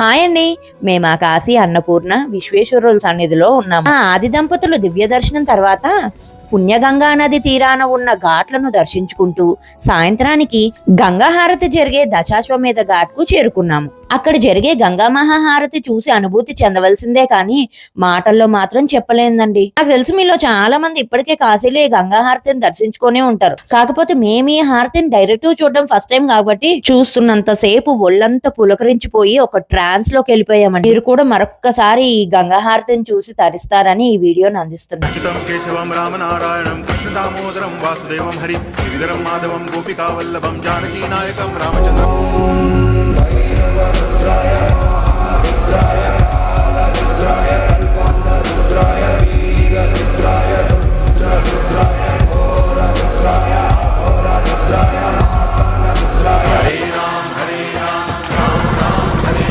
Hi అండి. మేము ఆ కాశీ అన్నపూర్ణ విశ్వేశ్వరుల సన్నిధిలో ఉన్నాము. ఆ ఆది దంపతులు దివ్య దర్శనం తర్వాత పుణ్యగంగా నది తీరాన ఉన్న ఘాట్లను దర్శించుకుంటూ సాయంత్రానికి గంగా హారతి జరిగే దశాశ్వమేధ ఘాట్ కు చేరుకున్నాము. అక్కడ జరిగే గంగా మహాహారతి చూసి అనుభూతి చెందవలసిందే కానీ మాటల్లో మాత్రం చెప్పలేదండి. నాకు తెలిసి మీలో చాలా మంది ఇప్పటికే కాశీలో ఈ గంగా హారతిని దర్శించుకునే ఉంటారు. కాకపోతే మేము ఈ హారతిని డైరెక్ట్ చూడడం ఫస్ట్ టైం కాబట్టి చూస్తున్నంత సేపు ఒళ్ళంతా పులకరించిపోయి ఒక ట్రాన్స్ లోకి వెళ్ళిపోయామండి. మీరు కూడా మరొక్కసారి ఈ గంగా హారతిని చూసి తరిస్తారని ఈ వీడియోని అందిస్తున్నాను. నారాయణం కృష్ణ దామోదరం వాసుదేవం హరి గిరిధరం మాధవం గోపికా వల్లభం జానకీ నాయకం రామచంద్రం